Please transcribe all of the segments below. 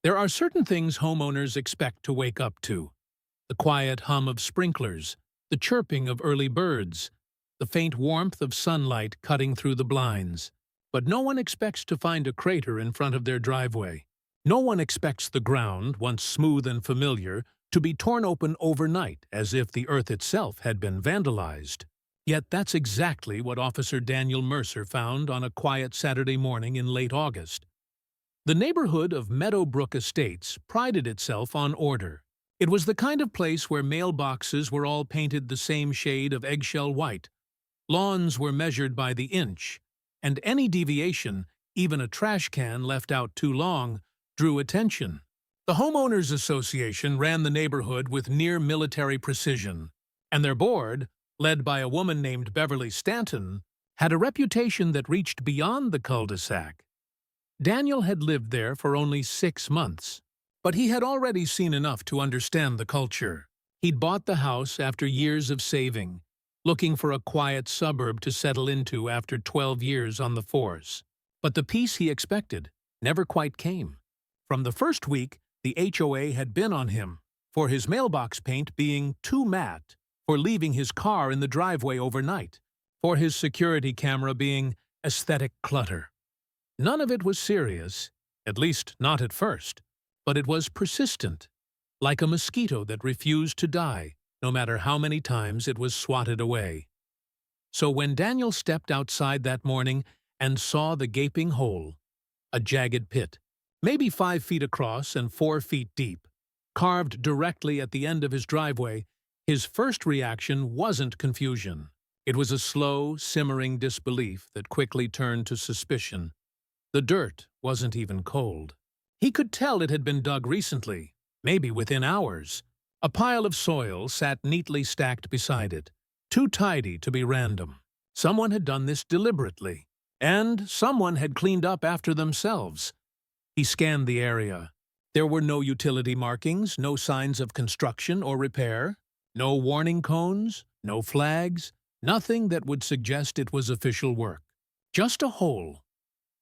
There are certain things homeowners expect to wake up to. The quiet hum of sprinklers, the chirping of early birds, the faint warmth of sunlight cutting through the blinds. But no one expects to find a crater in front of their driveway. No one expects the ground, once smooth and familiar, to be torn open overnight as if the earth itself had been vandalized. Yet that's exactly what Officer Daniel Mercer found on a quiet Saturday morning in late August. The neighborhood of Meadowbrook Estates prided itself on order. It was the kind of place where mailboxes were all painted the same shade of eggshell white, lawns were measured by the inch, and any deviation, even a trash can left out too long, drew attention. The Homeowners Association ran the neighborhood with near-military precision, and their board, led by a woman named Beverly Stanton, had a reputation that reached beyond the cul-de-sac. Daniel had lived there for only 6 months, but he had already seen enough to understand the culture. He'd bought the house after years of saving, looking for a quiet suburb to settle into after 12 years on the force. But the peace he expected never quite came. From the first week, the HOA had been on him for his mailbox paint being too matte, for leaving his car in the driveway overnight, for his security camera being aesthetic clutter. None of it was serious, at least not at first, but it was persistent, like a mosquito that refused to die, no matter how many times it was swatted away. So when Daniel stepped outside that morning and saw the gaping hole, a jagged pit, maybe 5 feet across and 4 feet deep, carved directly at the end of his driveway, his first reaction wasn't confusion. It was a slow, simmering disbelief that quickly turned to suspicion. The dirt wasn't even cold. He could tell it had been dug recently, maybe within hours. A pile of soil sat neatly stacked beside it, too tidy to be random. Someone had done this deliberately, and someone had cleaned up after themselves. He scanned the area. There were no utility markings, no signs of construction or repair, no warning cones, no flags, nothing that would suggest it was official work. Just a hole.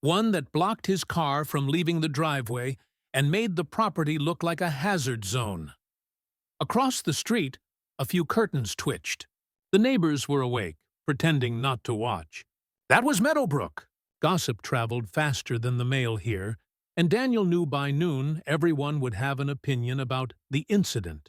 One that blocked his car from leaving the driveway and made the property look like a hazard zone. Across the street, a few curtains twitched. The neighbors were awake, pretending not to watch. That was Meadowbrook. Gossip traveled faster than the mail here, and Daniel knew by noon everyone would have an opinion about the incident.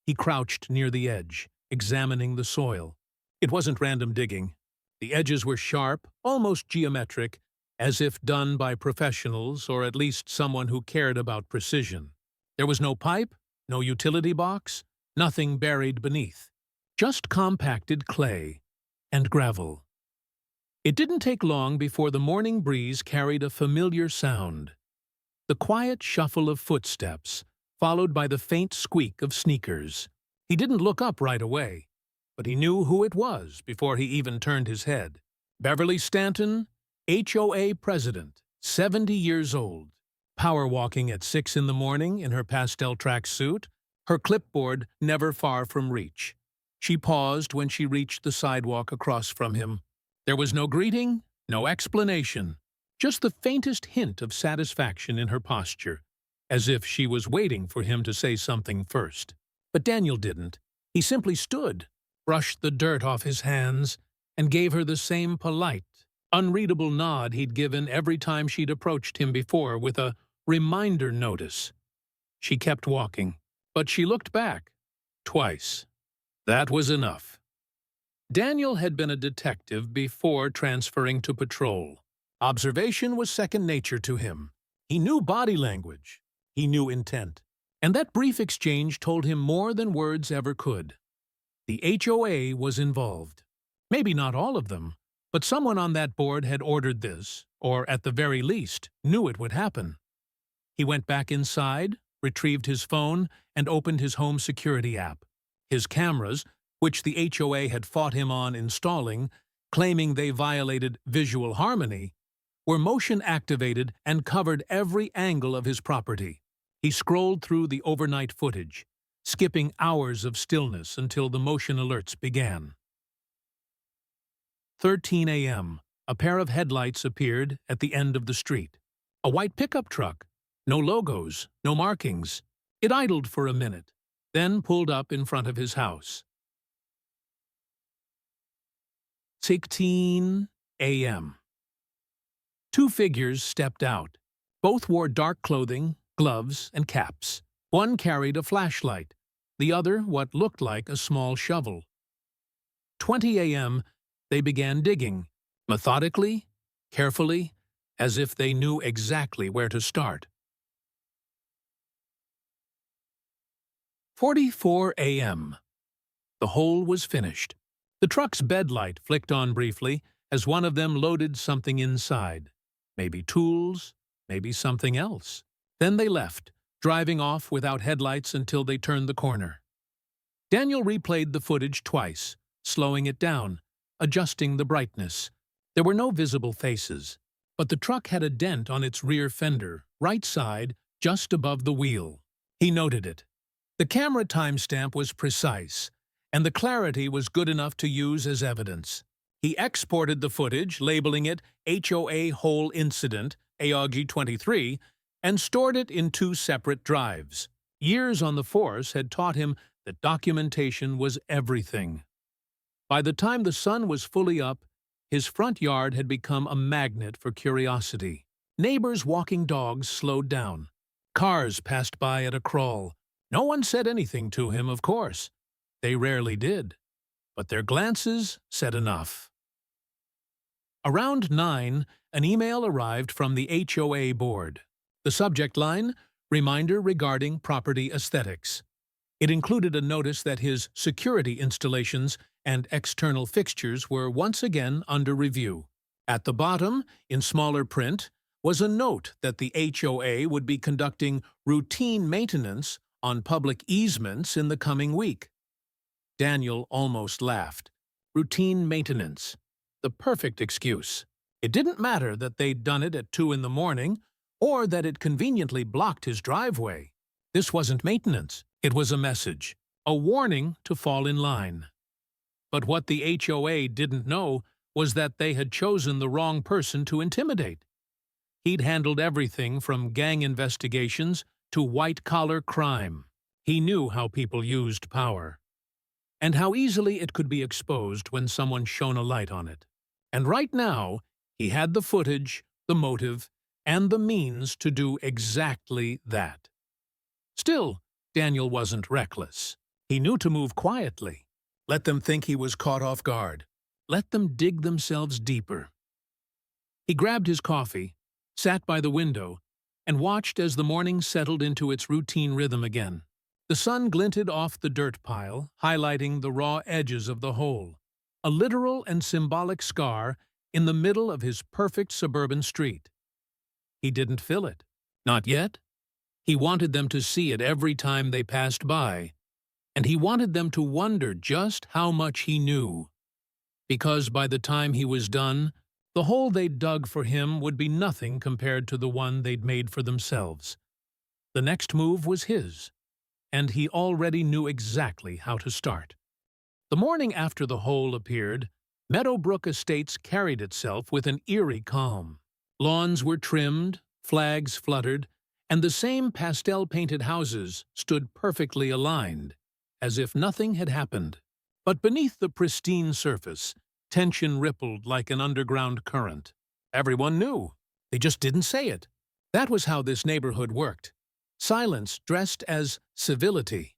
He crouched near the edge, examining the soil. It wasn't random digging. The edges were sharp, almost geometric, as if done by professionals or at least someone who cared about precision. There was no pipe, no utility box, nothing buried beneath. Just compacted clay and gravel. It didn't take long before the morning breeze carried a familiar sound. The quiet shuffle of footsteps, followed by the faint squeak of sneakers. He didn't look up right away, but he knew who it was before he even turned his head. Beverly Stanton, HOA president, 70 years old, power walking at 6 in the morning in her pastel track suit, her clipboard never far from reach. She paused when she reached the sidewalk across from him. There was no greeting, no explanation, just the faintest hint of satisfaction in her posture, as if she was waiting for him to say something first. But Daniel didn't. He simply stood, brushed the dirt off his hands, and gave her the same polite, unreadable nod he'd given every time she'd approached him before with a reminder notice. She kept walking, but she looked back. Twice. That was enough. Daniel had been a detective before transferring to patrol. Observation was second nature to him. He knew body language. He knew intent. And that brief exchange told him more than words ever could. The HOA was involved. Maybe not all of them, but someone on that board had ordered this, or at the very least, knew it would happen. He went back inside, retrieved his phone, and opened his home security app. His cameras, which the HOA had fought him on installing, claiming they violated visual harmony, were motion-activated and covered every angle of his property. He scrolled through the overnight footage, skipping hours of stillness until the motion alerts began. 13 a.m. A pair of headlights appeared at the end of the street. A white pickup truck, No logos, no markings. It idled for a minute, then pulled up in front of his house. 16 a.m. Two figures stepped out. Both wore dark clothing, gloves, and caps. One carried a flashlight, the other what looked like a small shovel. 20 a.m., they began digging, methodically, carefully, as if they knew exactly where to start. 44 a.m. The hole was finished. The truck's bed light flicked on briefly as one of them loaded something inside. Maybe tools, maybe something else. Then they left, driving off without headlights until they turned the corner. Daniel replayed the footage twice, slowing it down, adjusting the brightness. There were no visible faces, but the truck had a dent on its rear fender, right side, just above the wheel. He noted it. The camera timestamp was precise, and the clarity was good enough to use as evidence. He exported the footage, labeling it HOA Hole Incident, AOG 23, and stored it in 2 separate drives. Years on the force had taught him that documentation was everything. By the time the sun was fully up, his front yard had become a magnet for curiosity. Neighbors walking dogs slowed down. Cars passed by at a crawl. No one said anything to him, of course. They rarely did. But their glances said enough. Around 9, an email arrived from the HOA board. The subject line, reminder regarding property aesthetics. It included a notice that his security installations and external fixtures were once again under review. At the bottom, in smaller print, was a note that the HOA would be conducting routine maintenance on public easements in the coming week. Daniel almost laughed. Routine maintenance. The perfect excuse. It didn't matter that they'd done it at 2 in the morning, or that it conveniently blocked his driveway. This wasn't maintenance. It was a message, a warning to fall in line. But what the HOA didn't know was that they had chosen the wrong person to intimidate. He'd handled everything from gang investigations to white-collar crime. He knew how people used power, and how easily it could be exposed when someone shone a light on it. And right now, he had the footage, the motive, and the means to do exactly that. Still, Daniel wasn't reckless. He knew to move quietly. Let them think he was caught off guard. Let them dig themselves deeper. He grabbed his coffee, sat by the window, and watched as the morning settled into its routine rhythm again. The sun glinted off the dirt pile, highlighting the raw edges of the hole, a literal and symbolic scar in the middle of his perfect suburban street. He didn't fill it. Not yet. He wanted them to see it every time they passed by, and he wanted them to wonder just how much he knew. Because by the time he was done, the hole they'd dug for him would be nothing compared to the one they'd made for themselves. The next move was his, and he already knew exactly how to start. The morning after the hole appeared, Meadowbrook Estates carried itself with an eerie calm. Lawns were trimmed, flags fluttered, and the same pastel-painted houses stood perfectly aligned, as if nothing had happened. But beneath the pristine surface, tension rippled like an underground current. Everyone knew. They just didn't say it. That was how this neighborhood worked. Silence dressed as civility.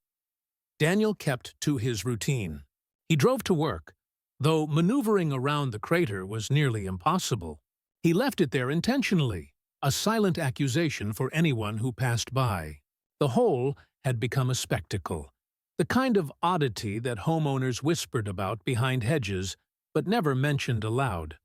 Daniel kept to his routine. He drove to work, though maneuvering around the crater was nearly impossible. He left it there intentionally, a silent accusation for anyone who passed by. The hole had become a spectacle, the kind of oddity that homeowners whispered about behind hedges but never mentioned aloud.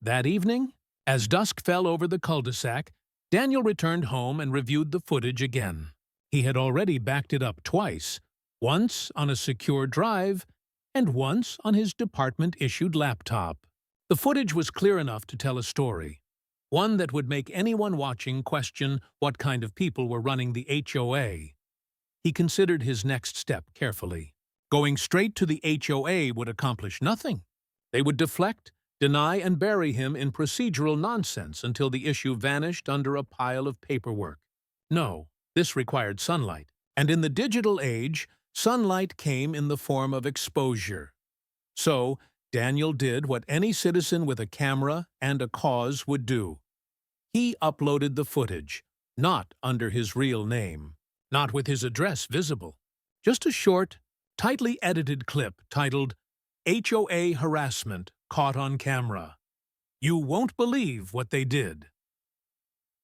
That evening, as dusk fell over the cul-de-sac, Daniel returned home and reviewed the footage again. He had already backed it up twice, once on a secure drive and once on his department-issued laptop. The footage was clear enough to tell a story, one that would make anyone watching question what kind of people were running the HOA. He considered his next step carefully. Going straight to the HOA would accomplish nothing. They would deflect, deny and bury him in procedural nonsense until the issue vanished under a pile of paperwork. No, this required sunlight. And in the digital age, sunlight came in the form of exposure. So, Daniel did what any citizen with a camera and a cause would do. He uploaded the footage, not under his real name, not with his address visible. Just a short, tightly edited clip titled, HOA Harassment Caught on Camera. You won't believe what they did.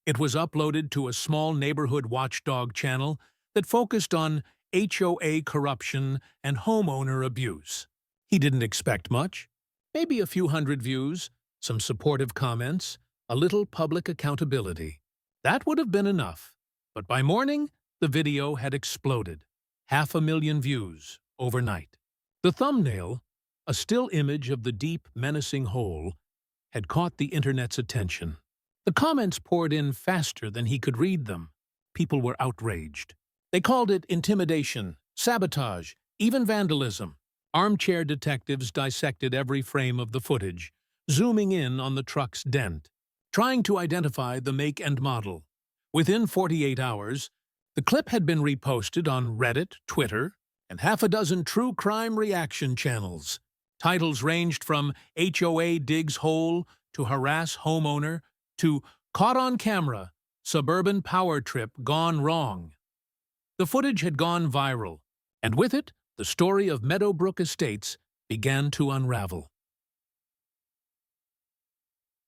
It was uploaded to a small neighborhood watchdog channel that focused on HOA corruption and homeowner abuse. He didn't expect much. Maybe a few hundred views, some supportive comments, a little public accountability. That would have been enough. But by morning, the video had exploded. 500,000 views overnight. The thumbnail, a still image of the deep, menacing hole, had caught the internet's attention. The comments poured in faster than he could read them. People were outraged. They called it intimidation, sabotage, even vandalism. Armchair detectives dissected every frame of the footage, zooming in on the truck's dent, trying to identify the make and model. Within 48 hours, the clip had been reposted on Reddit, Twitter, and 6 true crime reaction channels. Titles ranged from HOA digs hole to harass homeowner to caught on camera, suburban power trip gone wrong. The footage had gone viral, and with it, the story of Meadowbrook Estates began to unravel.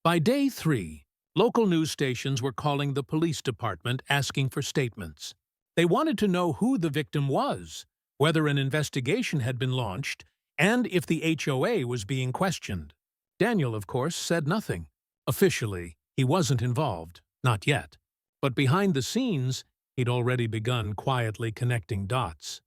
By day 3, local news stations were calling the police department asking for statements. They wanted to know who the victim was, whether an investigation had been launched, and if the HOA was being questioned. Daniel, of course, said nothing. Officially, he wasn't involved, not yet. But behind the scenes, he'd already begun quietly connecting dots.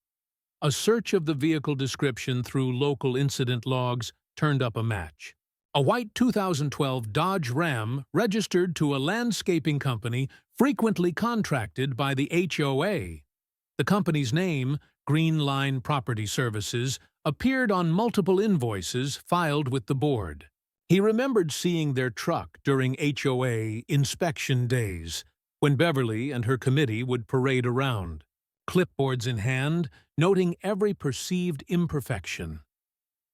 A search of the vehicle description through local incident logs turned up a match. A white 2012 Dodge Ram registered to a landscaping company frequently contracted by the HOA. The company's name, Green Line Property Services, appeared on multiple invoices filed with the board. He remembered seeing their truck during HOA inspection days, when Beverly and her committee would parade around, clipboards in hand, noting every perceived imperfection.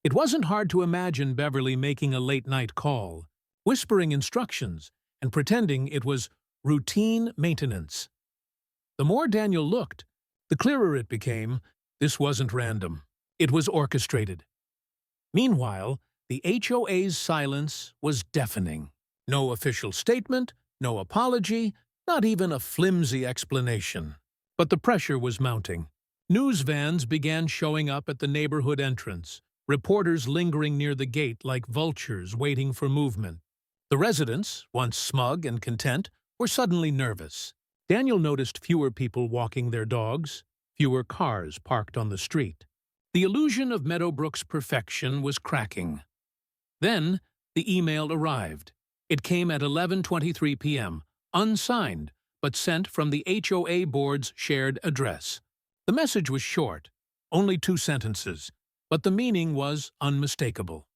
It wasn't hard to imagine Beverly making a late-night call, whispering instructions, and pretending it was routine maintenance. The more Daniel looked, the clearer it became, this wasn't random. It was orchestrated. Meanwhile, the HOA's silence was deafening. No official statement, no apology, not even a flimsy explanation. But the pressure was mounting. News vans began showing up at the neighborhood entrance, reporters lingering near the gate like vultures waiting for movement. The residents, once smug and content, were suddenly nervous. Daniel noticed fewer people walking their dogs, fewer cars parked on the street. The illusion of Meadowbrook's perfection was cracking. Then, the email arrived. It came at 11:23 p.m., unsigned, but sent from the HOA board's shared address. The message was short, only 2 sentences, but the meaning was unmistakable.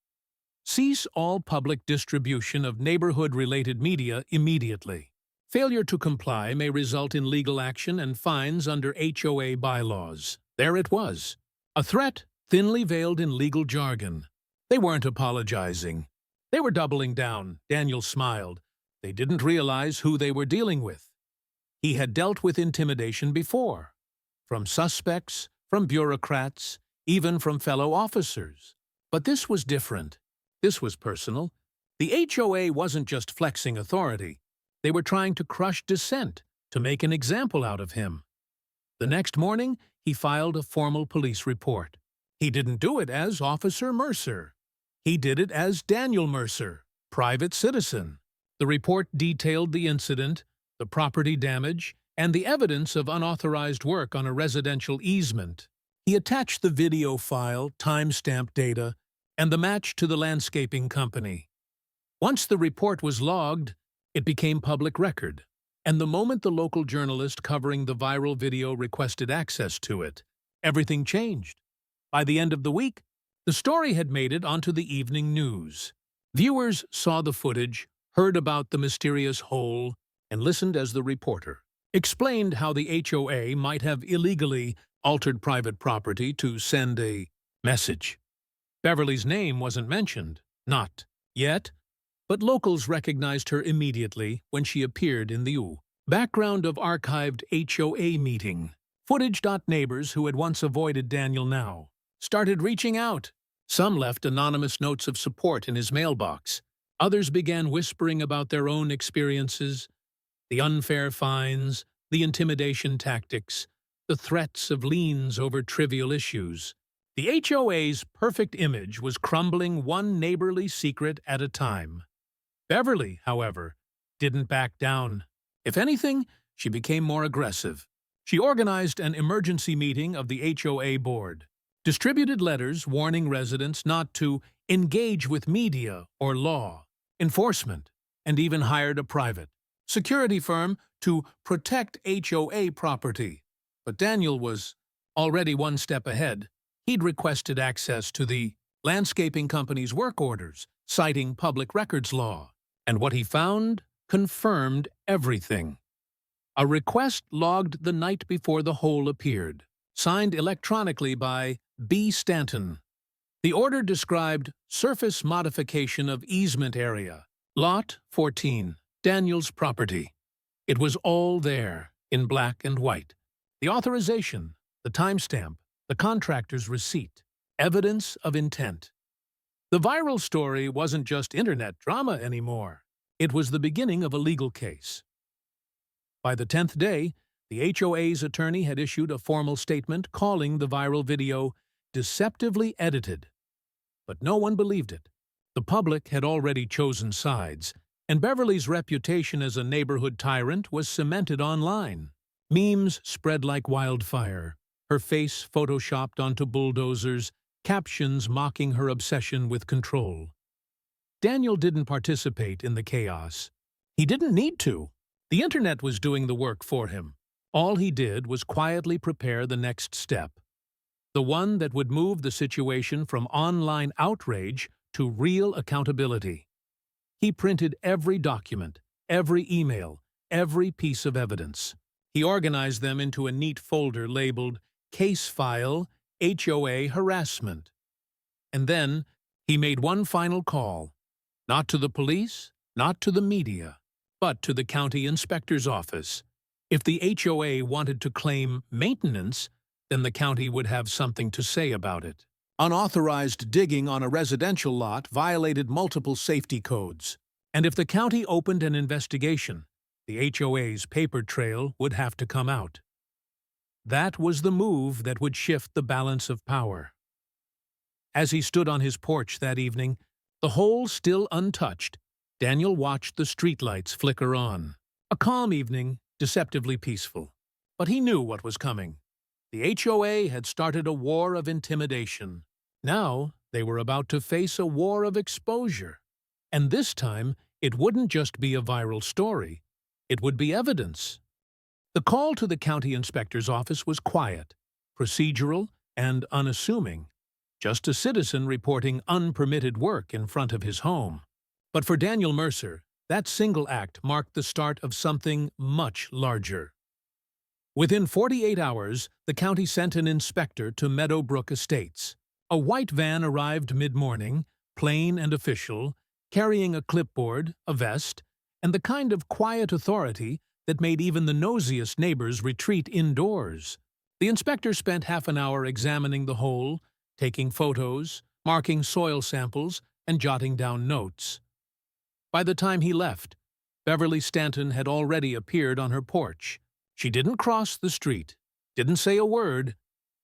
Cease all public distribution of neighborhood-related media immediately. Failure to comply may result in legal action and fines under HOA bylaws. There it was. A threat thinly veiled in legal jargon. They weren't apologizing. They were doubling down. Daniel smiled. They didn't realize who they were dealing with. He had dealt with intimidation before. From suspects, from bureaucrats, even from fellow officers. But this was different. This was personal. The HOA wasn't just flexing authority. They were trying to crush dissent, to make an example out of him. The next morning, he filed a formal police report. He didn't do it as Officer Mercer. He did it as Daniel Mercer, private citizen. The report detailed the incident, the property damage, and the evidence of unauthorized work on a residential easement. He attached the video file, timestamp data, and the match to the landscaping company. Once the report was logged, it became public record, and the moment the local journalist covering the viral video requested access to it, everything changed. By the end of the week, the story had made it onto the evening news. Viewers saw the footage, heard about the mysterious hole, and listened as the reporter explained how the HOA might have illegally altered private property to send a message. Beverly's name wasn't mentioned, not yet, but locals recognized her immediately when she appeared in the background of archived HOA meeting. Footage. Neighbors who had once avoided Daniel now started reaching out. Some left anonymous notes of support in his mailbox. Others began whispering about their own experiences, the unfair fines, the intimidation tactics, the threats of liens over trivial issues. The HOA's perfect image was crumbling one neighborly secret at a time. Beverly, however, didn't back down. If anything, she became more aggressive. She organized an emergency meeting of the HOA board, distributed letters warning residents not to engage with media or law enforcement, and even hired a private security firm to protect HOA property. But Daniel was already one step ahead. He'd requested access to the landscaping company's work orders, citing public records law. And what he found confirmed everything. A request logged the night before the hole appeared, signed electronically by B. Stanton. The order described surface modification of easement area, Lot 14, Daniel's property. It was all there, in black and white. The authorization, the timestamp, the contractor's receipt, evidence of intent. The viral story wasn't just internet drama anymore. It was the beginning of a legal case. By the 10th day, the HOA's attorney had issued a formal statement calling the viral video deceptively edited. But no one believed it. The public had already chosen sides, and Beverly's reputation as a neighborhood tyrant was cemented online. Memes spread like wildfire, her face photoshopped onto bulldozers, captions mocking her obsession with control. Daniel didn't participate in the chaos. He didn't need to. The internet was doing the work for him. All he did was quietly prepare the next step, the one that would move the situation from online outrage to real accountability. He printed every document, every email, every piece of evidence. He organized them into a neat folder labeled Case File HOA Harassment. And then he made one final call, not to the police, not to the media, but to the county inspector's office. If the HOA wanted to claim maintenance, then the county would have something to say about it. Unauthorized digging on a residential lot violated multiple safety codes. And if the county opened an investigation, the HOA's paper trail would have to come out. That was the move that would shift the balance of power. As he stood on his porch that evening, the hole still untouched, Daniel watched the streetlights flicker on. A calm evening, deceptively peaceful. But he knew what was coming. The HOA had started a war of intimidation. Now they were about to face a war of exposure. And this time, it wouldn't just be a viral story. It would be evidence. The call to the county inspector's office was quiet, procedural, and unassuming. Just a citizen reporting unpermitted work in front of his home. But for Daniel Mercer, that single act marked the start of something much larger. Within 48 hours, the county sent an inspector to Meadowbrook Estates. A white van arrived mid-morning, plain and official, carrying a clipboard, a vest, and the kind of quiet authority that made even the nosiest neighbors retreat indoors. The inspector spent half an hour examining the hole, taking photos, marking soil samples, and jotting down notes. By the time he left, Beverly Stanton had already appeared on her porch. She didn't cross the street, didn't say a word,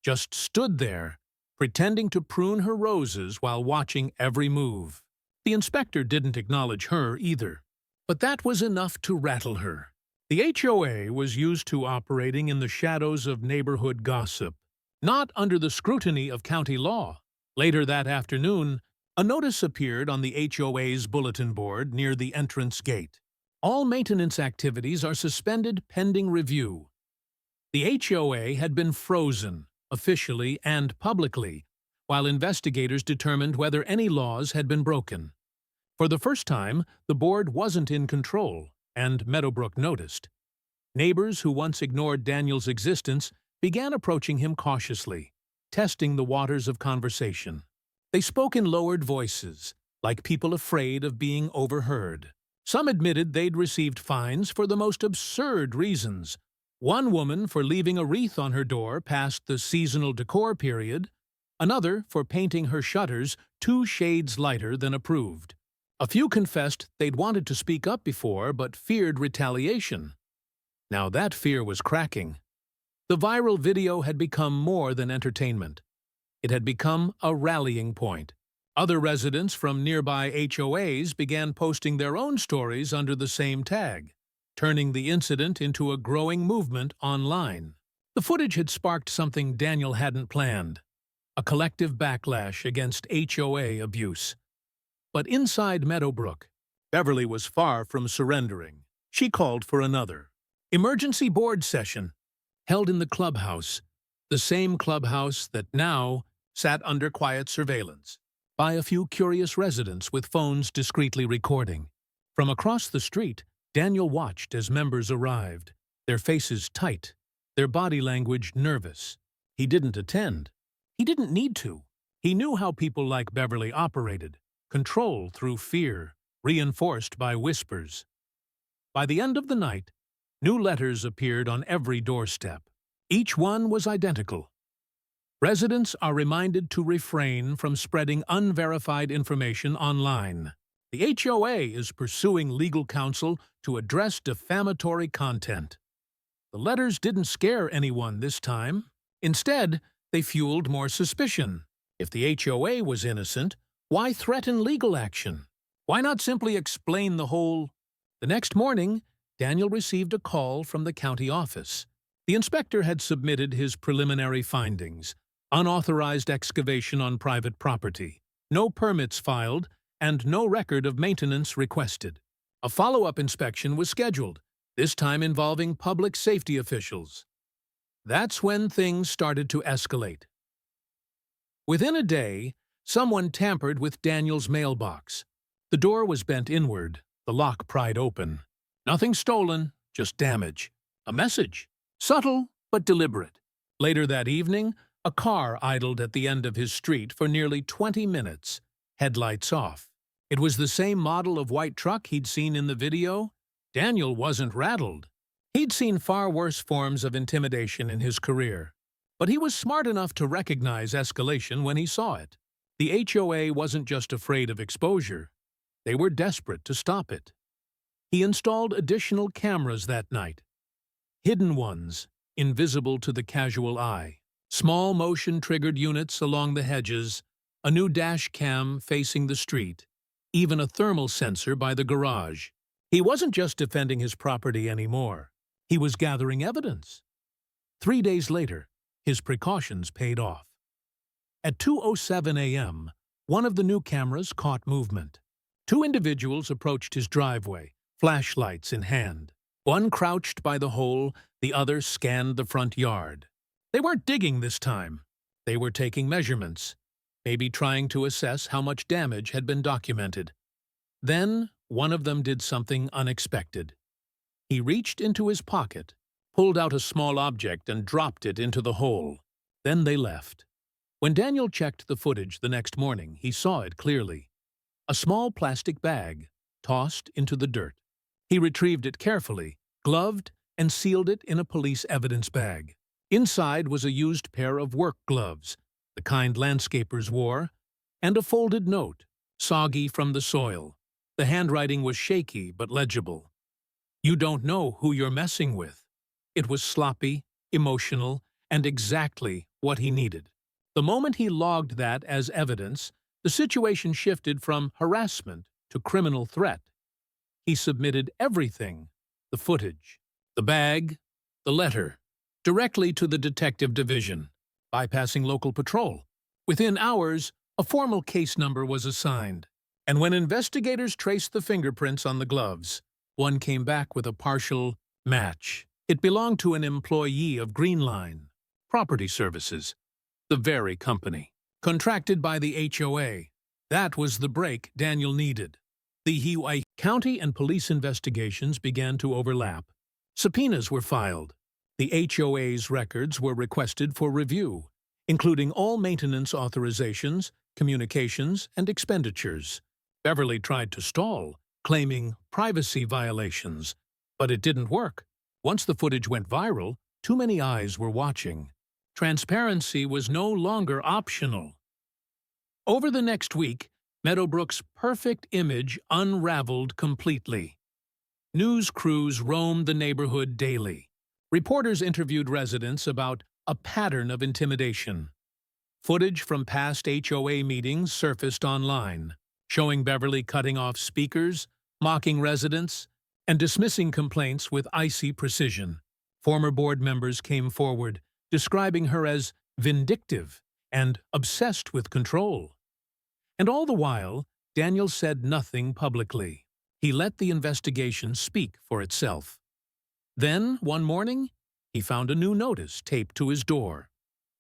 just stood there, pretending to prune her roses while watching every move. The inspector didn't acknowledge her either, but that was enough to rattle her. The HOA was used to operating in the shadows of neighborhood gossip, not under the scrutiny of county law. Later that afternoon, a notice appeared on the HOA's bulletin board near the entrance gate. All maintenance activities are suspended pending review. The HOA had been frozen, officially and publicly, while investigators determined whether any laws had been broken. For the first time, the board wasn't in control, and Meadowbrook noticed. Neighbors who once ignored Daniel's existence began approaching him cautiously, testing the waters of conversation. They spoke in lowered voices, like people afraid of being overheard. Some admitted they'd received fines for the most absurd reasons. One woman for leaving a wreath on her door past the seasonal decor period, another for painting her shutters 2 shades lighter than approved. A few confessed they'd wanted to speak up before but feared retaliation. Now that fear was cracking. The viral video had become more than entertainment. It had become a rallying point. Other residents from nearby HOAs began posting their own stories under the same tag, turning the incident into a growing movement online. The footage had sparked something Daniel hadn't planned, a collective backlash against HOA abuse. But inside Meadowbrook, Beverly was far from surrendering. She called for another emergency board session, held in the clubhouse, the same clubhouse that now sat under quiet surveillance by a few curious residents with phones discreetly recording. From across the street, Daniel watched as members arrived, their faces tight, their body language nervous. He didn't attend. He didn't need to. He knew how people like Beverly operated, control through fear, reinforced by whispers. By the end of the night, new letters appeared on every doorstep. Each one was identical. Residents are reminded to refrain from spreading unverified information online. The HOA is pursuing legal counsel to address defamatory content. The letters didn't scare anyone this time. Instead, they fueled more suspicion. If the HOA was innocent, why threaten legal action? Why not simply explain the whole? The next morning, Daniel received a call from the county office. The inspector had submitted his preliminary findings: unauthorized excavation on private property, no permits filed, and no record of maintenance requested. A follow-up inspection was scheduled, this time involving public safety officials. That's when things started to escalate. Within a day, someone tampered with Daniel's mailbox. The door was bent inward, the lock pried open. Nothing stolen, just damage. A message. Subtle, but deliberate. Later that evening, a car idled at the end of his street for nearly 20 minutes, headlights off. It was the same model of white truck he'd seen in the video. Daniel wasn't rattled. He'd seen far worse forms of intimidation in his career. But he was smart enough to recognize escalation when he saw it. The HOA wasn't just afraid of exposure. They were desperate to stop it. He installed additional cameras that night. Hidden ones, invisible to the casual eye. Small motion-triggered units along the hedges, a new dash cam facing the street, even a thermal sensor by the garage. He wasn't just defending his property anymore. He was gathering evidence. 3 days later, his precautions paid off. At 2:07 a.m., one of the new cameras caught movement. 2 individuals approached his driveway, flashlights in hand. One crouched by the hole, the other scanned the front yard. They weren't digging this time. They were taking measurements, maybe trying to assess how much damage had been documented. Then, one of them did something unexpected. He reached into his pocket, pulled out a small object and dropped it into the hole. Then they left. When Daniel checked the footage the next morning, he saw it clearly. A small plastic bag, tossed into the dirt. He retrieved it carefully, gloved, and sealed it in a police evidence bag. Inside was a used pair of work gloves, the kind landscapers wore, and a folded note, soggy from the soil. The handwriting was shaky but legible. "You don't know who you're messing with." It was sloppy, emotional, and exactly what he needed. The moment he logged that as evidence, the situation shifted from harassment to criminal threat. He submitted everything: the footage, the bag, the letter, directly to the detective division, bypassing local patrol. Within hours, a formal case number was assigned, and when investigators traced the fingerprints on the gloves, one came back with a partial match. It belonged to an employee of Greenline Property Services, the very company contracted by the HOA. That was the break Daniel needed. The HOA county and police investigations began to overlap. Subpoenas were filed. The HOA's records were requested for review, including all maintenance authorizations, communications, and expenditures. Beverly tried to stall, claiming privacy violations, but it didn't work. Once the footage went viral, too many eyes were watching. Transparency was no longer optional. Over the next week, Meadowbrook's perfect image unraveled completely. News crews roamed the neighborhood daily. Reporters interviewed residents about a pattern of intimidation. Footage from past HOA meetings surfaced online, showing Beverly cutting off speakers, mocking residents, and dismissing complaints with icy precision. Former board members came forward, describing her as vindictive and obsessed with control. And all the while, Daniel said nothing publicly. He let the investigation speak for itself. Then, one morning, he found a new notice taped to his door.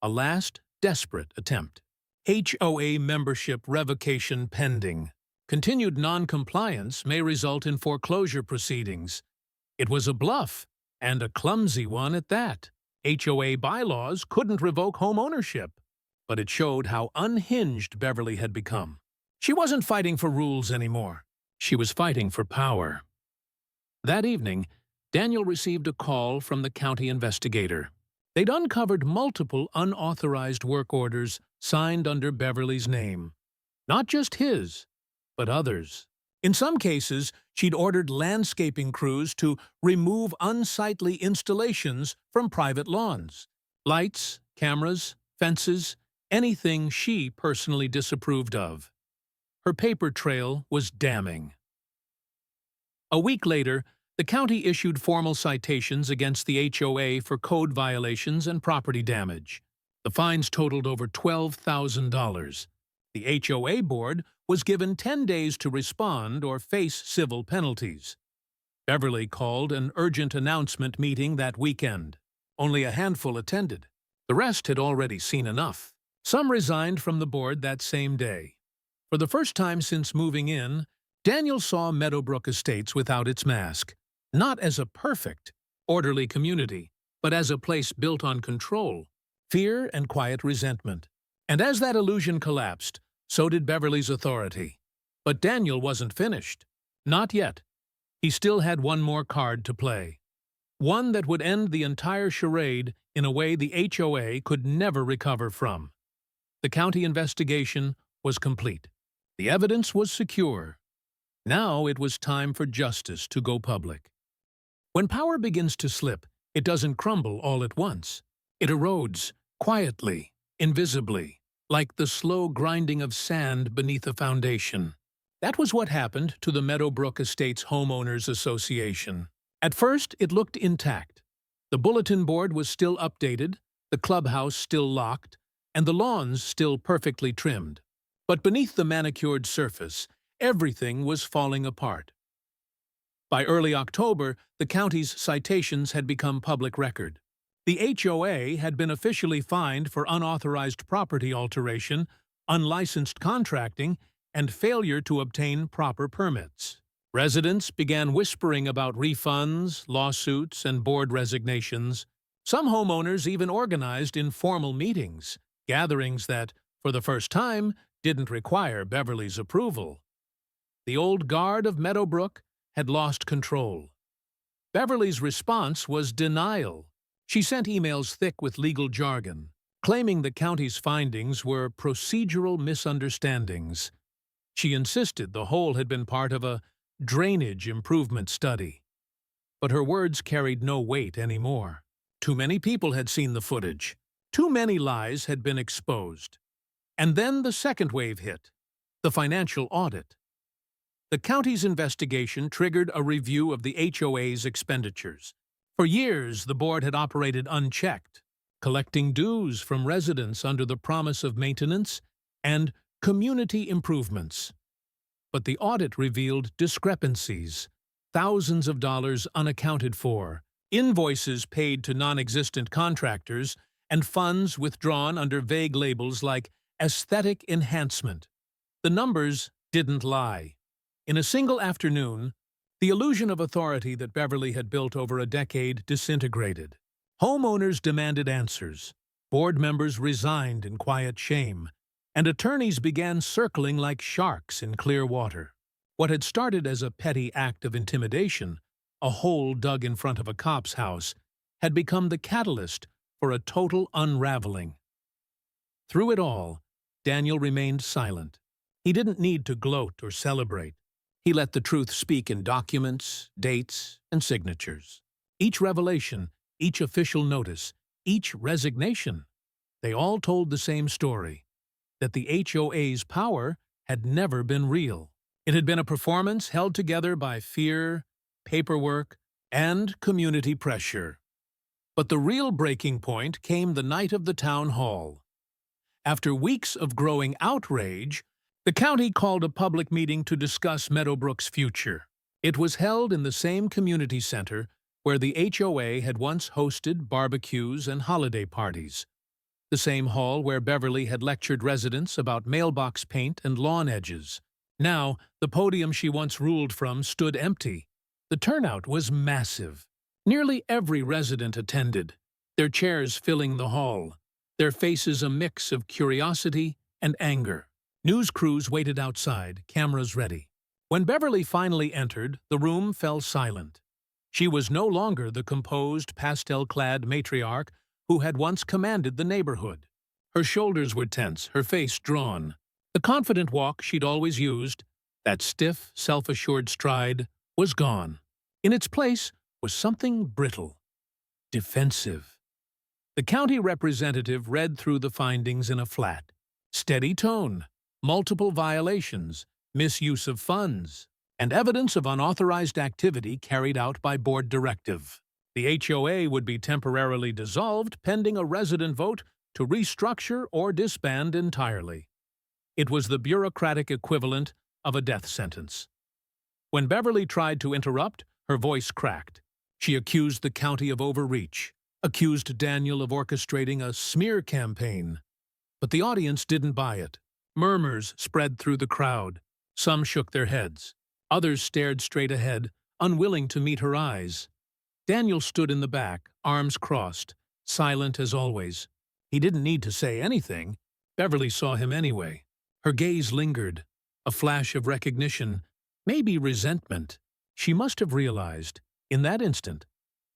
A last, desperate attempt. HOA membership revocation pending. Continued non-compliance may result in foreclosure proceedings. It was a bluff, and a clumsy one at that. HOA bylaws couldn't revoke home ownership, but it showed how unhinged Beverly had become. She wasn't fighting for rules anymore. She was fighting for power. That evening, Daniel received a call from the county investigator. They'd uncovered multiple unauthorized work orders signed under Beverly's name. Not just his, but others. In some cases, she'd ordered landscaping crews to remove unsightly installations from private lawns. Lights, cameras, fences, anything she personally disapproved of. Her paper trail was damning. A week later, the county issued formal citations against the HOA for code violations and property damage. The fines totaled over $12,000. The HOA board was given 10 days to respond or face civil penalties. Beverly called an urgent announcement meeting that weekend. Only a handful attended. The rest had already seen enough. Some resigned from the board that same day. For the first time since moving in, Daniel saw Meadowbrook Estates without its mask. Not as a perfect, orderly community, but as a place built on control, fear, and quiet resentment. And as that illusion collapsed, so did Beverly's authority. But Daniel wasn't finished. Not yet. He still had one more card to play. One that would end the entire charade in a way the HOA could never recover from. The county investigation was complete. The evidence was secure. Now it was time for justice to go public. When power begins to slip, it doesn't crumble all at once. It erodes, quietly, invisibly, like the slow grinding of sand beneath a foundation. That was what happened to the Meadowbrook Estates Homeowners Association. At first, it looked intact. The bulletin board was still updated, the clubhouse still locked, and the lawns still perfectly trimmed. But beneath the manicured surface, everything was falling apart. By early October, the county's citations had become public record. The HOA had been officially fined for unauthorized property alteration, unlicensed contracting, and failure to obtain proper permits. Residents began whispering about refunds, lawsuits, and board resignations. Some homeowners even organized informal meetings, gatherings that, for the first time, didn't require Beverly's approval. The old guard of Meadowbrook had lost control. Beverly's response was denial. She sent emails thick with legal jargon, claiming the county's findings were procedural misunderstandings. She insisted the whole had been part of a drainage improvement study. But her words carried no weight anymore. Too many people had seen the footage. Too many lies had been exposed. And then the second wave hit, the financial audit. The county's investigation triggered a review of the HOA's expenditures. For years, the board had operated unchecked, collecting dues from residents under the promise of maintenance and community improvements. But the audit revealed discrepancies, thousands of dollars unaccounted for, invoices paid to non-existent contractors, and funds withdrawn under vague labels like aesthetic enhancement. The numbers didn't lie. In a single afternoon, the illusion of authority that Beverly had built over a decade disintegrated. Homeowners demanded answers, board members resigned in quiet shame, and attorneys began circling like sharks in clear water. What had started as a petty act of intimidation, a hole dug in front of a cop's house, had become the catalyst for a total unraveling. Through it all, Daniel remained silent. He didn't need to gloat or celebrate. He let the truth speak in documents, dates, and signatures. Each revelation, each official notice, each resignation, they all told the same story, that the HOA's power had never been real. It had been a performance held together by fear, paperwork, and community pressure. But the real breaking point came the night of the town hall. After weeks of growing outrage, the county called a public meeting to discuss Meadowbrook's future. It was held in the same community center where the HOA had once hosted barbecues and holiday parties, the same hall where Beverly had lectured residents about mailbox paint and lawn edges. Now, the podium she once ruled from stood empty. The turnout was massive. Nearly every resident attended, their chairs filling the hall, their faces a mix of curiosity and anger. News crews waited outside, cameras ready. When Beverly finally entered, the room fell silent. She was no longer the composed, pastel-clad matriarch who had once commanded the neighborhood. Her shoulders were tense, her face drawn. The confident walk she'd always used, that stiff, self-assured stride, was gone. In its place was something brittle, defensive. The county representative read through the findings in a flat, steady tone, multiple violations, misuse of funds, and evidence of unauthorized activity carried out by board directive. The HOA would be temporarily dissolved pending a resident vote to restructure or disband entirely. It was the bureaucratic equivalent of a death sentence. When Beverly tried to interrupt, her voice cracked. She accused the county of overreach, accused Daniel of orchestrating a smear campaign. But the audience didn't buy it. Murmurs spread through the crowd. Some shook their heads. Others stared straight ahead, unwilling to meet her eyes. Daniel stood in the back, arms crossed, silent as always. He didn't need to say anything. Beverly saw him anyway. Her gaze lingered, a flash of recognition, maybe resentment. She must have realized, in that instant,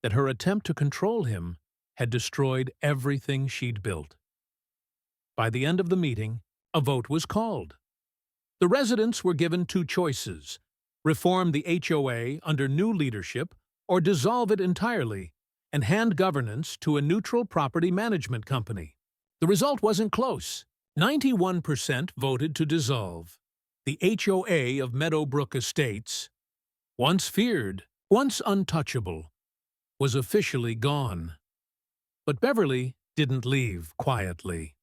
that her attempt to control him had destroyed everything she'd built. By the end of the meeting, a vote was called. The residents were given two choices: reform the HOA under new leadership or dissolve it entirely and hand governance to a neutral property management company. The result wasn't close. 91% voted to dissolve. The HOA of Meadowbrook Estates, once feared, once untouchable, was officially gone. But Beverly didn't leave quietly.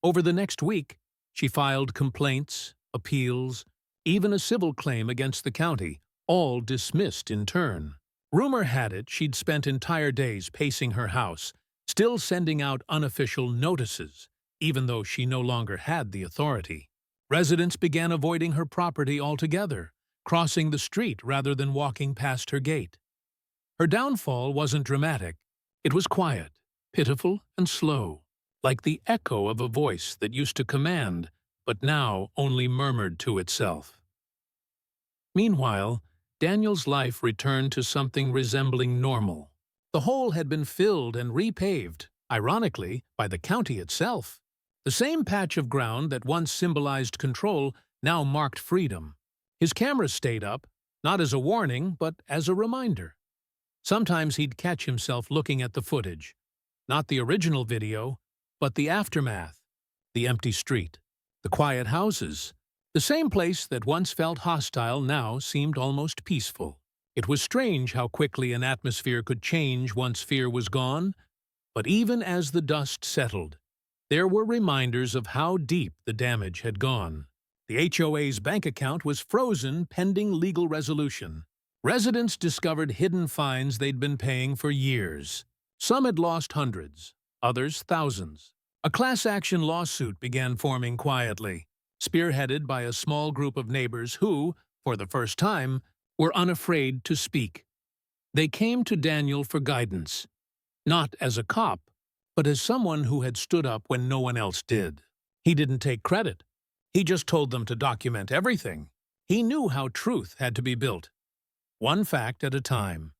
Over the next week, she filed complaints, appeals, even a civil claim against the county, all dismissed in turn. Rumor had it she'd spent entire days pacing her house, still sending out unofficial notices, even though she no longer had the authority. Residents began avoiding her property altogether, crossing the street rather than walking past her gate. Her downfall wasn't dramatic. It was quiet, pitiful, and slow, like the echo of a voice that used to command, but now only murmured to itself. Meanwhile, Daniel's life returned to something resembling normal. The hole had been filled and repaved, ironically, by the county itself. The same patch of ground that once symbolized control now marked freedom. His camera stayed up, not as a warning, but as a reminder. Sometimes he'd catch himself looking at the footage. Not the original video, but the aftermath. The empty street. The quiet houses. The same place that once felt hostile now seemed almost peaceful. It was strange how quickly an atmosphere could change once fear was gone, but even as the dust settled, there were reminders of how deep the damage had gone. The HOA's bank account was frozen pending legal resolution. Residents discovered hidden fines they'd been paying for years. Some had lost hundreds, others thousands. A class-action lawsuit began forming quietly, spearheaded by a small group of neighbors who, for the first time, were unafraid to speak. They came to Daniel for guidance, not as a cop, but as someone who had stood up when no one else did. He didn't take credit. He just told them to document everything. He knew how truth had to be built, one fact at a time.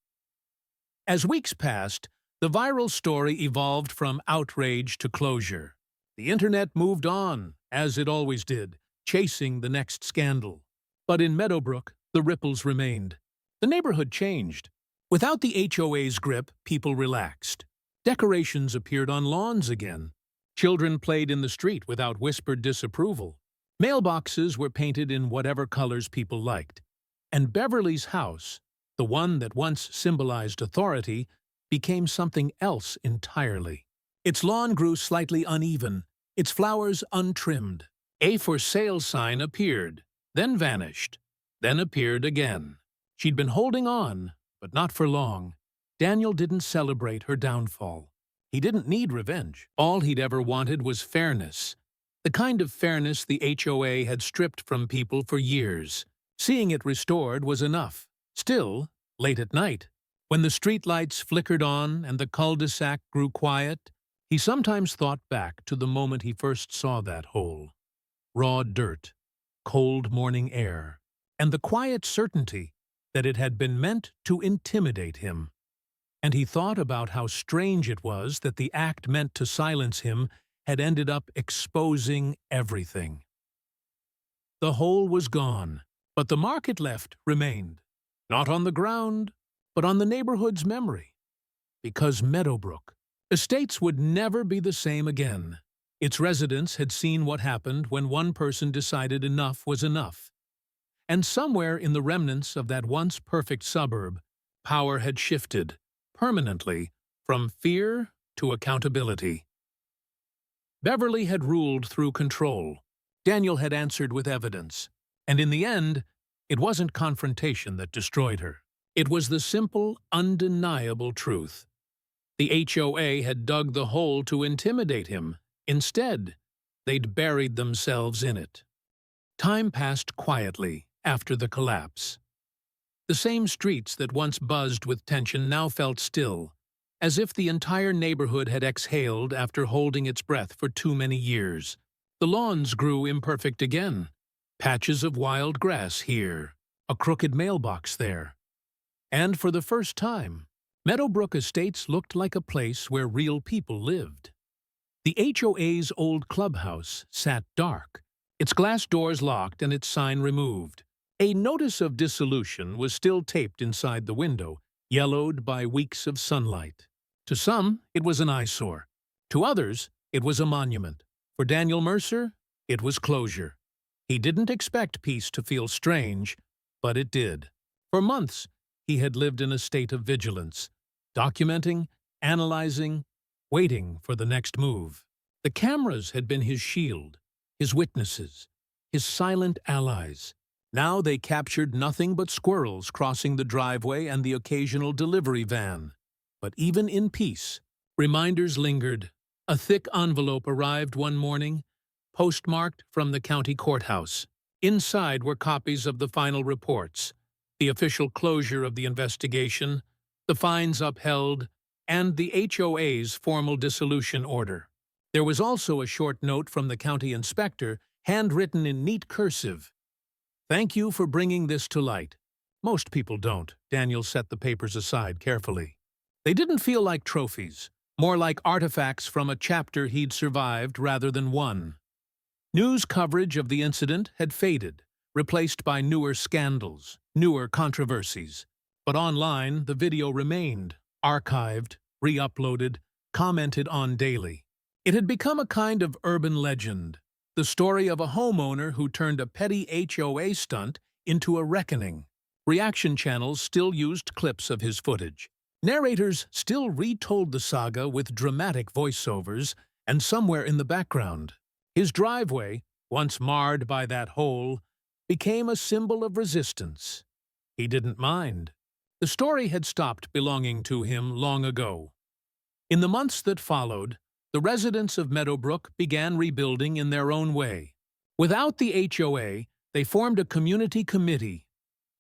As weeks passed, the viral story evolved from outrage to closure. The internet moved on, as it always did, chasing the next scandal. But in Meadowbrook, the ripples remained. The neighborhood changed. Without the HOA's grip, people relaxed. Decorations appeared on lawns again. Children played in the street without whispered disapproval. Mailboxes were painted in whatever colors people liked. And Beverly's house, the one that once symbolized authority, became something else entirely. Its lawn grew slightly uneven, its flowers untrimmed. A for sale sign appeared, then vanished, then appeared again. She'd been holding on, but not for long. Daniel didn't celebrate her downfall. He didn't need revenge. All he'd ever wanted was fairness. The kind of fairness the HOA had stripped from people for years. Seeing it restored was enough. Still, late at night, when the streetlights flickered on and the cul-de-sac grew quiet, he sometimes thought back to the moment he first saw that hole. Raw dirt, cold morning air, and the quiet certainty that it had been meant to intimidate him. And he thought about how strange it was that the act meant to silence him had ended up exposing everything. The hole was gone, but the mark it left remained, not on the ground, but on the neighborhood's memory. Because Meadowbrook Estates would never be the same again. Its residents had seen what happened when one person decided enough was enough. And somewhere in the remnants of that once perfect suburb, power had shifted, permanently, from fear to accountability. Beverly had ruled through control. Daniel had answered with evidence. And in the end, it wasn't confrontation that destroyed her. It was the simple, undeniable truth. The HOA had dug the hole to intimidate him. Instead, they'd buried themselves in it. Time passed quietly after the collapse. The same streets that once buzzed with tension now felt still, as if the entire neighborhood had exhaled after holding its breath for too many years. The lawns grew imperfect again. Patches of wild grass here, a crooked mailbox there. And for the first time, Meadowbrook Estates looked like a place where real people lived. The HOA's old clubhouse sat dark, its glass doors locked and its sign removed. A notice of dissolution was still taped inside the window, yellowed by weeks of sunlight. To some, it was an eyesore. To others, it was a monument. For Daniel Mercer, it was closure. He didn't expect peace to feel strange, but it did. For months, he had lived in a state of vigilance, documenting, analyzing, waiting for the next move. The cameras had been his shield, his witnesses, his silent allies. Now they captured nothing but squirrels crossing the driveway and the occasional delivery van. But even in peace, reminders lingered. A thick envelope arrived one morning, postmarked from the county courthouse. Inside were copies of the final reports, the official closure of the investigation, the fines upheld, and the HOA's formal dissolution order. There was also a short note from the county inspector, handwritten in neat cursive. "Thank you for bringing this to light." Most people don't. Daniel set the papers aside carefully. They didn't feel like trophies, more like artifacts from a chapter he'd survived rather than won. News coverage of the incident had faded, replaced by newer scandals, newer controversies. But online, the video remained, archived, re-uploaded, commented on daily. It had become a kind of urban legend, the story of a homeowner who turned a petty HOA stunt into a reckoning. Reaction channels still used clips of his footage. Narrators still retold the saga with dramatic voiceovers, and somewhere in the background, his driveway, once marred by that hole, became a symbol of resistance. He didn't mind. The story had stopped belonging to him long ago. In the months that followed, the residents of Meadowbrook began rebuilding in their own way. Without the HOA, they formed a community committee,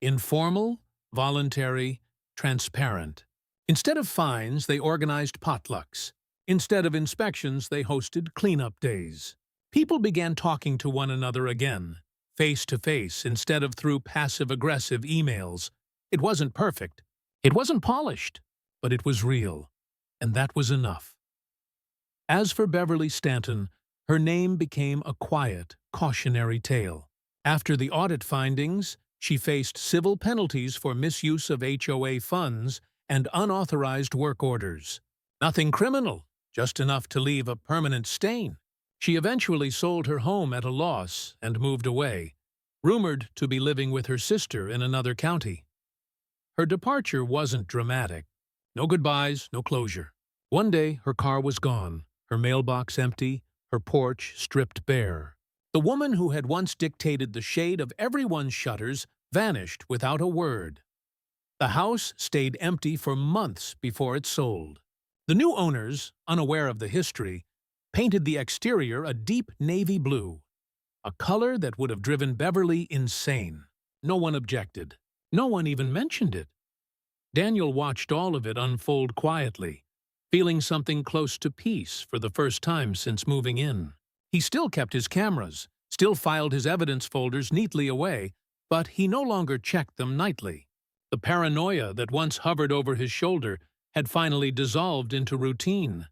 Informal, voluntary, transparent. Instead of fines, they organized potlucks. Instead of inspections, they hosted cleanup days. People began talking to one another again, face to face, instead of through passive-aggressive emails. It wasn't perfect. It wasn't polished, but it was real. And that was enough. As for Beverly Stanton, her name became a quiet, cautionary tale. After the audit findings, she faced civil penalties for misuse of HOA funds and unauthorized work orders. Nothing criminal, just enough to leave a permanent stain. She eventually sold her home at a loss and moved away, rumored to be living with her sister in another county. Her departure wasn't dramatic. No goodbyes, no closure. One day, her car was gone, her mailbox empty, her porch stripped bare. The woman who had once dictated the shade of everyone's shutters vanished without a word. The house stayed empty for months before it sold. The new owners, unaware of the history, painted the exterior a deep navy blue, a color that would have driven Beverly insane. No one objected. No one even mentioned it. Daniel watched all of it unfold quietly, feeling something close to peace for the first time since moving in. He still kept his cameras, still filed his evidence folders neatly away, but he no longer checked them nightly. The paranoia that once hovered over his shoulder had finally dissolved into routine.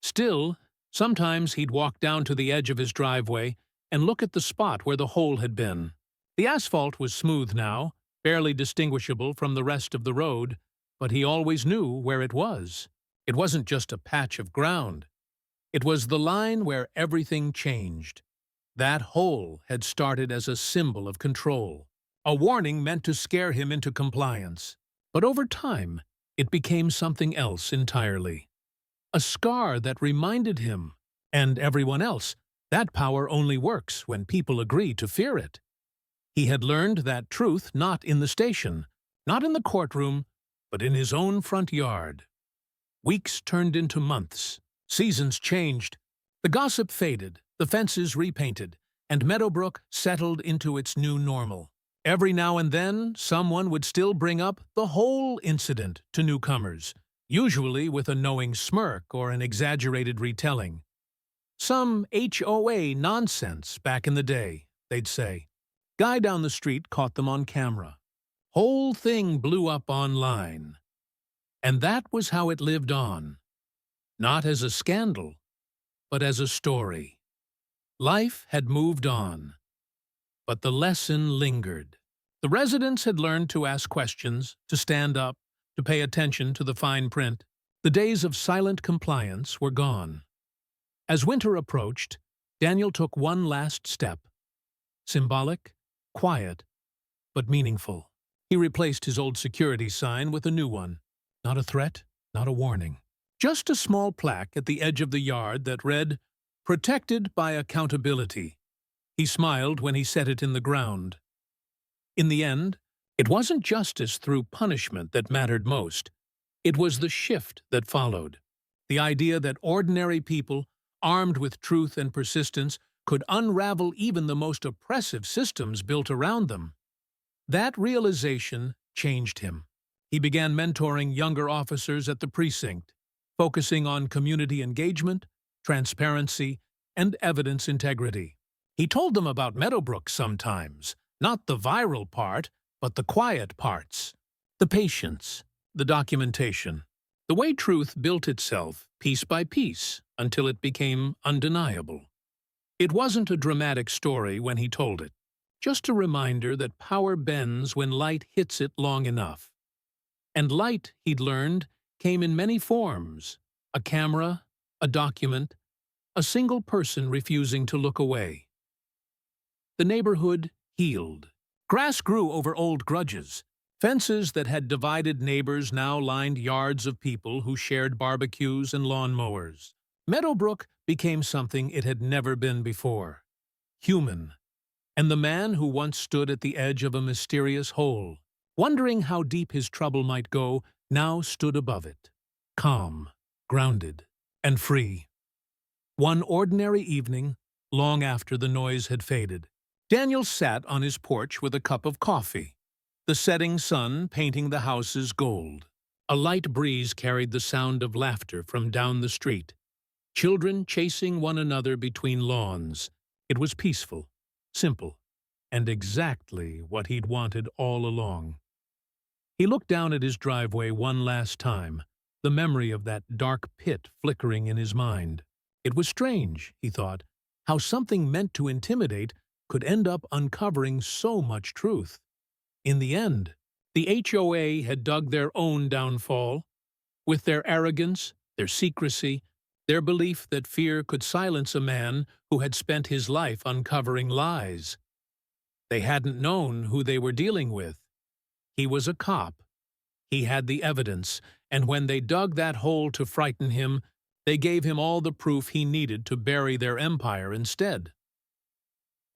Still, sometimes he'd walk down to the edge of his driveway and look at the spot where the hole had been. The asphalt was smooth now, barely distinguishable from the rest of the road, but he always knew where it was. It wasn't just a patch of ground. It was the line where everything changed. That hole had started as a symbol of control, a warning meant to scare him into compliance. But over time, it became something else entirely. A scar that reminded him, and everyone else, that power only works when people agree to fear it. He had learned that truth not in the station, not in the courtroom, but in his own front yard. Weeks turned into months. Seasons changed. The gossip faded, the fences repainted, and Meadowbrook settled into its new normal. Every now and then, someone would still bring up the whole incident to newcomers, usually with a knowing smirk or an exaggerated retelling. Some HOA nonsense back in the day, they'd say. Guy down the street caught them on camera. Whole thing blew up online. And that was how it lived on. Not as a scandal, but as a story. Life had moved on. But the lesson lingered. The residents had learned to ask questions, to stand up, to pay attention to the fine print. The days of silent compliance were gone. As winter approached, Daniel took one last step. Symbolic, quiet, but meaningful. He replaced his old security sign with a new one. Not a threat, not a warning. Just a small plaque at the edge of the yard that read, "Protected by accountability." He smiled when he set it in the ground. In the end, it wasn't justice through punishment that mattered most. It was the shift that followed. The idea that ordinary people, armed with truth and persistence, could unravel even the most oppressive systems built around them. That realization changed him. He began mentoring younger officers at the precinct, focusing on community engagement, transparency, and evidence integrity. He told them about Meadowbrook sometimes, not the viral part, but the quiet parts. The patience, the documentation, the way truth built itself piece by piece until it became undeniable. It wasn't a dramatic story when he told it, just a reminder that power bends when light hits it long enough. And light, he'd learned, came in many forms: a camera, a document, a single person refusing to look away. The neighborhood healed. Grass grew over old grudges. Fences that had divided neighbors now lined yards of people who shared barbecues and lawnmowers. Meadowbrook became something it had never been before. Human. And the man who once stood at the edge of a mysterious hole, wondering how deep his trouble might go, now stood above it. Calm, grounded, and free. One ordinary evening, long after the noise had faded, Daniel sat on his porch with a cup of coffee. the setting sun painting the houses gold. A light breeze carried the sound of laughter from down the street. Children chasing one another between lawns. It was peaceful, simple, and exactly what he'd wanted all along. He looked down at his driveway one last time, the memory of that dark pit flickering in his mind. It was strange, he thought, how something meant to intimidate could end up uncovering so much truth. In the end, the HOA had dug their own downfall. With their arrogance, their secrecy, their belief that fear could silence a man who had spent his life uncovering lies. They hadn't known who they were dealing with. He was a cop. He had the evidence, and when they dug that hole to frighten him, they gave him all the proof he needed to bury their empire instead.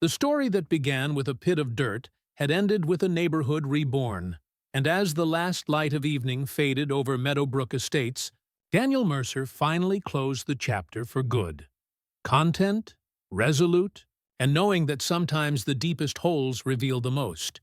The story that began with a pit of dirt had ended with a neighborhood reborn, and as the last light of evening faded over Meadowbrook Estates, Daniel Mercer finally closed the chapter for good. Content, resolute, and knowing that sometimes the deepest holes reveal the most.